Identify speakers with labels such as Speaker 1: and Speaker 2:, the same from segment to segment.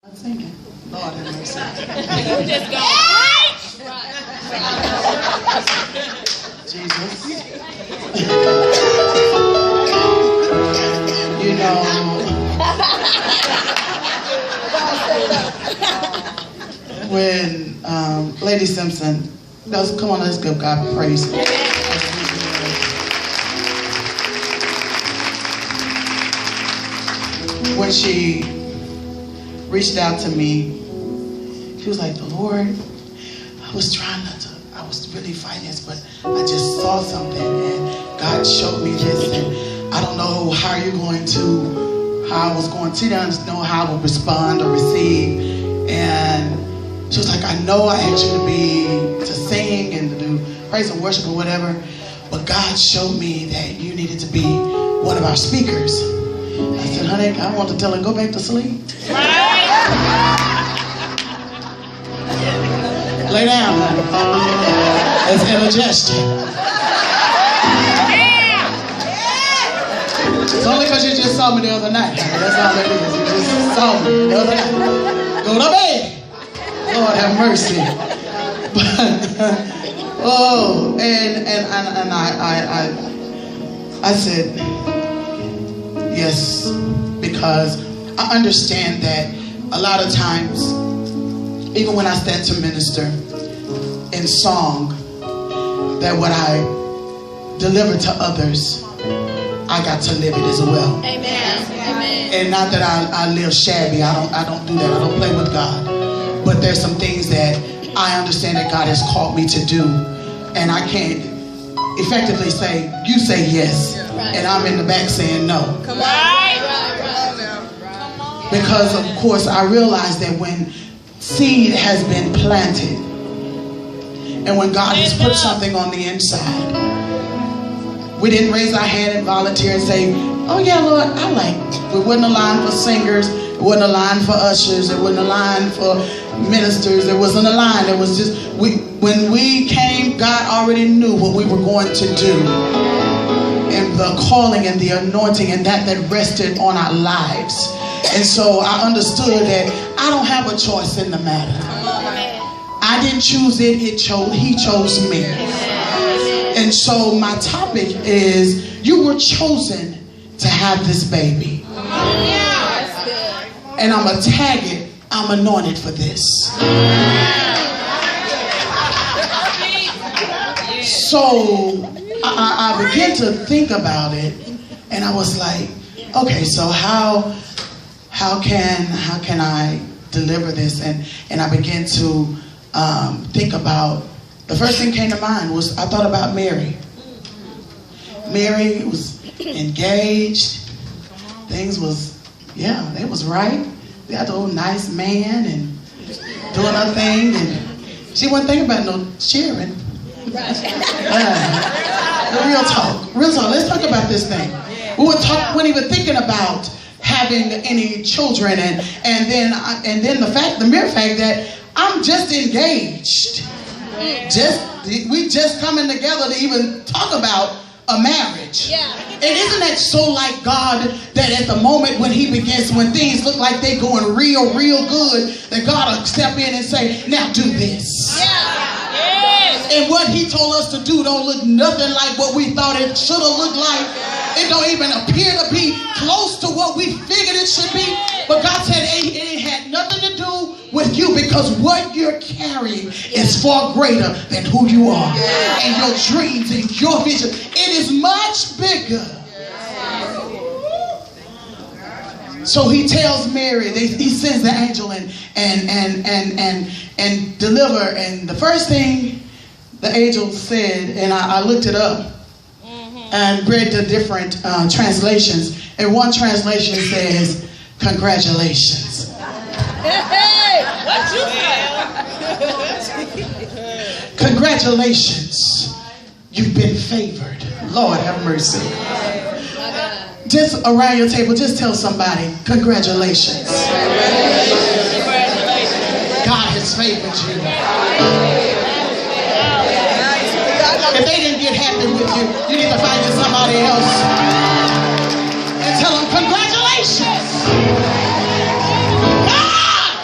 Speaker 1: I'm thinking, Lord have mercy.
Speaker 2: You just go
Speaker 1: Jesus. You know, when Lady Simpson, come on, let's give God praise. When she reached out to me, she was like, the Lord, I was trying not to, I was really fighting this, but I just saw something and God showed me this, and I don't know how you're going to, how I was going to know how I would respond or receive. And she was like, I know I asked you to sing and to do praise and worship or whatever, but God showed me that you needed to be one of our speakers. I said, honey, I want to tell her, go back to sleep. Lay down. It's indigestion. It's only because you just saw me the other night. That's all it is. You just saw me the other night. Go to bed. Lord have mercy. But, and I said, yes, because I understand that a lot of times, even when I stand to minister in song, that what I deliver to others, I got to live it as well.
Speaker 2: Amen. Amen.
Speaker 1: And not that I live shabby. I don't do that. I don't play with God. But there's some things that I understand that God has called me to do, and I can't effectively say, you say yes, and I'm in the back saying no.
Speaker 2: Come on.
Speaker 1: Because of course I realize that when seed has been planted, and when God has put something on the inside, we didn't raise our hand and volunteer and say, oh yeah, Lord, I like. It wasn't a line for singers, it wasn't a line for ushers, it wasn't a line for ministers, it wasn't a line. It was just, when we came, God already knew what we were going to do, and the calling and the anointing and that rested on our lives. And so I understood that I don't have a choice in the matter. I didn't choose it, he chose me. And so my topic is, you were chosen to have this baby. And I'm going to tag it, I'm anointed for this. So I began to think about it, and I was like, okay, so how can I deliver this? And I began to think about, the first thing came to mind was, I thought about Mary. Mary was engaged. Things was, yeah, it was right. They had a little nice man and doing her thing, and she wasn't thinking about no Sharon. Real talk. Let's talk about this thing. We weren't even thinking about having any children, and then the mere fact that I'm just engaged. We just coming together to even talk about a marriage. Yeah. And isn't that so like God, that at the moment when he begins, when things look like they're going real good, that God will step in and say, now do this. Yeah. And what he told us to do don't look nothing like what we thought it should have looked like. It don't even appear to be close to what we figured it should be. But God said it had nothing to do with you, because what you're carrying is far greater than who you are. And your dreams and your vision, it is much bigger. So he tells Mary, he sends the angel and deliver. And the first thing the angel said, and I looked it up and read the different translations. And one translation says, congratulations.
Speaker 2: Hey, what you say?
Speaker 1: Congratulations. You've been favored. Lord have mercy. Just around your table, just tell somebody, congratulations. God has favored you. If they didn't get happy with you, you need to find you somebody else and tell them congratulations. God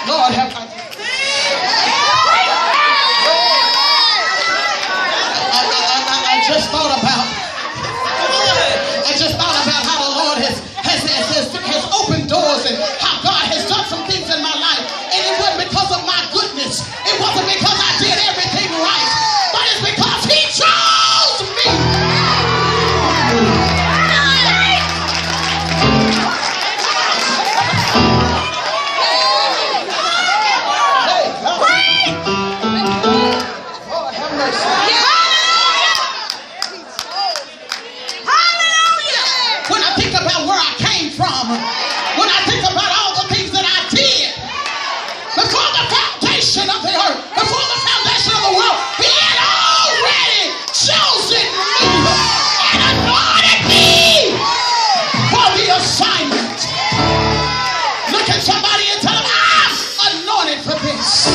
Speaker 1: Lord have I just thought about how the Lord has opened doors and how God has done some things in my life. And it wasn't because of my goodness. It wasn't because I did everything right. But it's because He chose me. Lord have mercy. When I think about where I came from, when I think about all the things that I did, before the foundation of the earth, before the foundation of the world, He had already chosen me and anointed me for the assignment. Look at somebody and tell them, I'm anointed for this.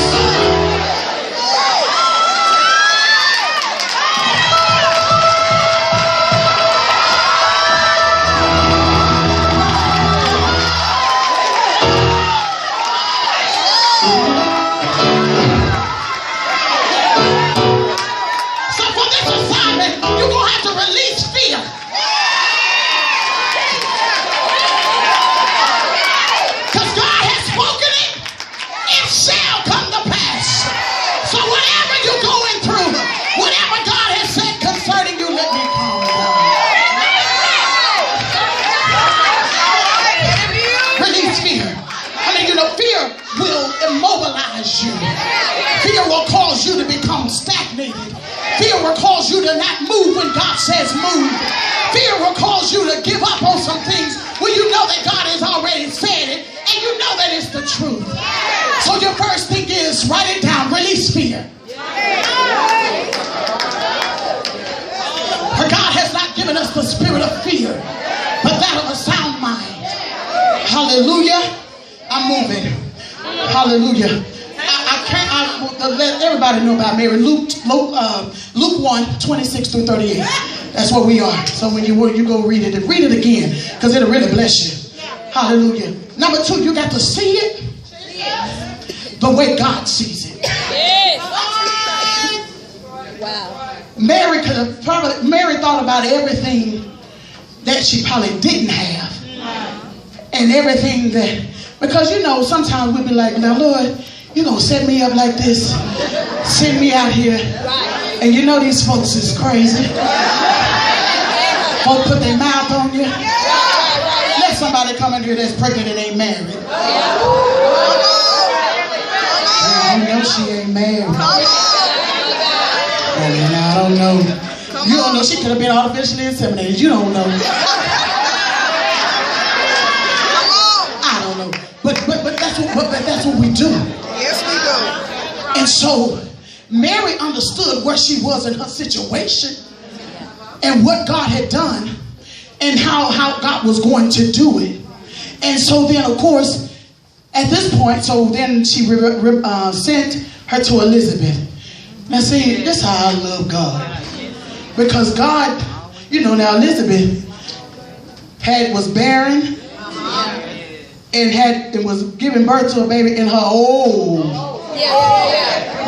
Speaker 1: You. Fear will cause you to become stagnated. Fear will cause you to not move when God says move. Fear will cause you to give up on some things when you know that God has already said it and you know that it's the truth. So your first thing is write it down, release fear. For God has not given us the spirit of fear, but that of a sound mind. Hallelujah. I'm moving. Hallelujah. I let everybody know about Mary. Luke 1, 26 through 38. That's where we are. So when you go read it again, because it'll really bless you. Hallelujah. Number 2, you got to see it the way God sees it.
Speaker 2: Wow.
Speaker 1: Mary thought about everything that she probably didn't have. And everything that, because sometimes we'll be like, now Lord, you're going to set me up like this, send me out here, and these folks is crazy. Folks put their mouth on you. Let somebody come in here that's pregnant and ain't married. I know she ain't married. I don't know. You don't know, she could have been artificially inseminated. You don't know. I don't know. But that's what we do.
Speaker 3: Yes, we do.
Speaker 1: And so Mary understood where she was in her situation and what God had done and how God was going to do it. And so then, of course, at this point, so then she sent her to Elizabeth. Now see, this is how I love God. Because God, now Elizabeth was barren and was giving birth to a baby in her old.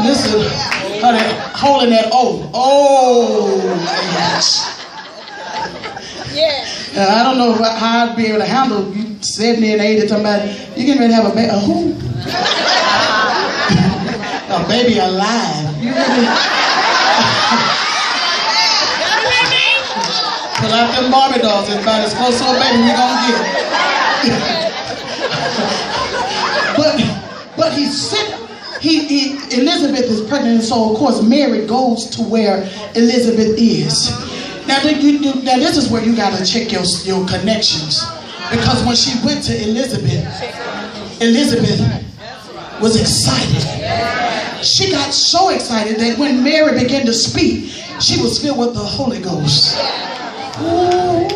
Speaker 1: Listen, holding that old age. I don't know how I'd be able to handle 70 and 80 talking about you getting ready to have a baby. Who? A baby alive. You really pull out them Barbie dolls. It's about as close to a baby we're gonna get. But he sent. Elizabeth is pregnant, and so of course Mary goes to where Elizabeth is. Now this is where you gotta check your connections, because when she went to Elizabeth was excited. She got so excited that when Mary began to speak, she was filled with the Holy Ghost. Ooh,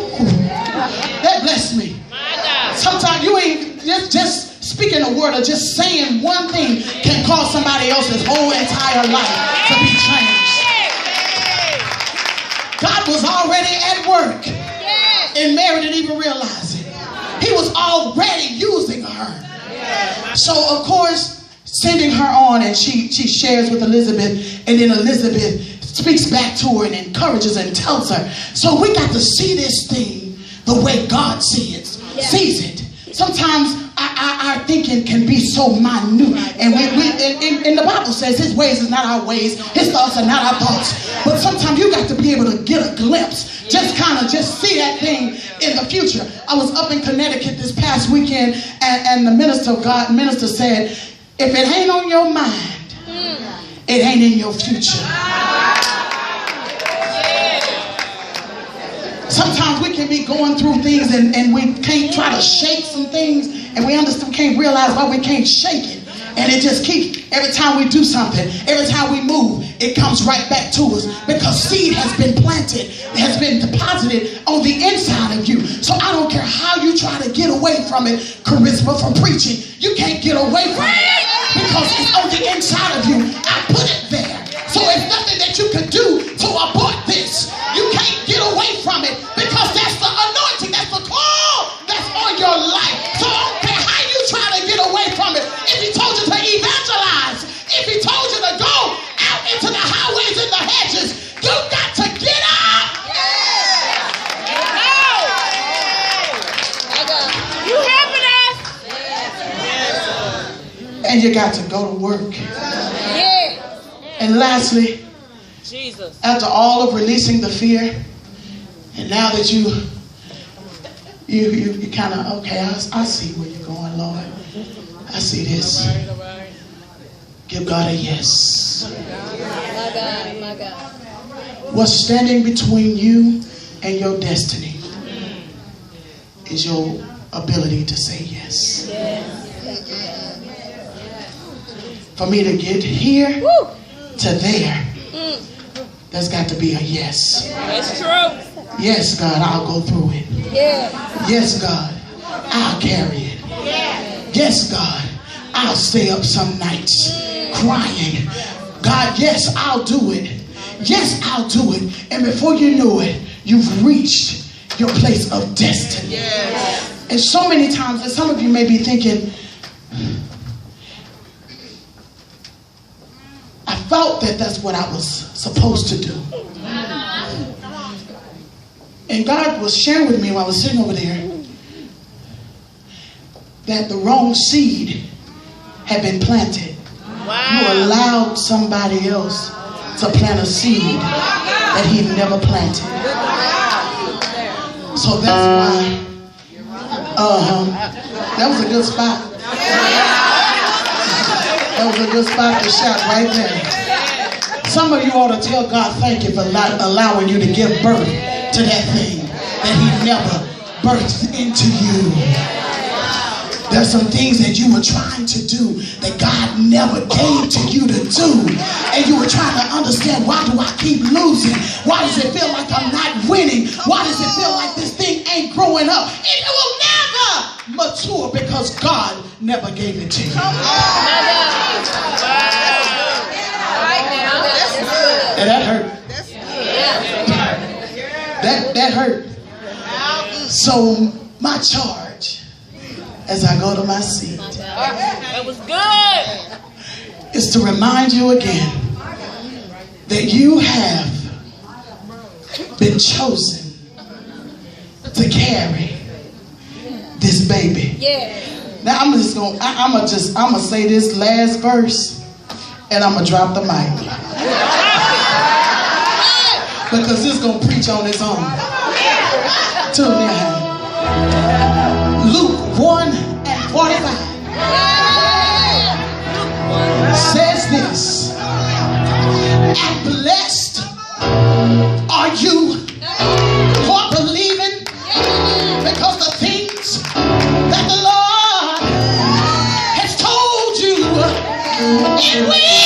Speaker 1: that blessed me. Sometimes you ain't just speaking a word or just saying one thing can cause somebody else's whole entire life to be changed. God was already at work, and Mary didn't even realize it. He was already using her. So of course, sending her on, and she shares with Elizabeth, and then Elizabeth speaks back to her and encourages and tells her. So we got to see this thing the way God sees it. Sometimes our thinking can be so minute, and and the Bible says His ways is not our ways, His thoughts are not our thoughts. But sometimes you got to be able to get a glimpse, just see that thing in the future. I was up in Connecticut this past weekend, and the minister said, if it ain't on your mind, it ain't in your future. Sometimes we can be going through things and we can't try to shake some things, and we can't realize why we can't shake it. And it just keeps, every time we do something, every time we move, it comes right back to us, because seed has been planted, has been deposited on the inside of you. So I don't care how you try to get away from it, Kirisma, from preaching. You can't get away from it because it's on the inside of you. I put it there. So it's nothing that you can do to abort this. You can't get away from it because that's the anointing, that's the call that's on your life. So I don't care how you try to get away from it. If He told you to evangelize, if He told you to go out into the highways and the hedges, you got to get up.
Speaker 2: You helping us?
Speaker 1: And you got to go to work. And lastly,
Speaker 2: Jesus,
Speaker 1: after all of releasing the fear, and now that you kind of, okay, I see where you're going, Lord. I see this. Give God a yes.
Speaker 2: my God.
Speaker 1: What's standing between you and your destiny is your ability to say yes. For me to get here to there, there's got to be a yes.
Speaker 2: That's true.
Speaker 1: Yes, God, I'll go through it. Yes, God, I'll carry it. Yes, God, I'll stay up some nights crying. God, yes, I'll do it. Yes, I'll do it. And before you know it, you've reached your place of destiny. And so many times, and some of you may be thinking, I felt that that's what I was supposed to do. And God was sharing with me while I was sitting over there that the wrong seed had been planted. You allowed somebody else to plant a seed that He never planted. So that's why that was a good spot. That was a good spot to shout right there. Some of you ought to tell God thank you for allowing you to give birth to that thing that He never birthed into you. There's some things that you were trying to do that God never gave to you to do. And you were trying to understand, why do I keep losing? Why does it feel like I'm not winning? Why does it feel like this thing ain't growing up? It will never mature because God never gave it to you. And that hurt. That hurt. So my charge as I go to my seat,
Speaker 2: That was good.
Speaker 1: is to remind you again that you have been chosen to carry this baby. Now I'm gonna say this last verse, and I'm gonna drop the mic because this is gonna preach on its own. To me, Luke 1:45 says this: and blessed are you for believing, because the things that the Lord has told you, it will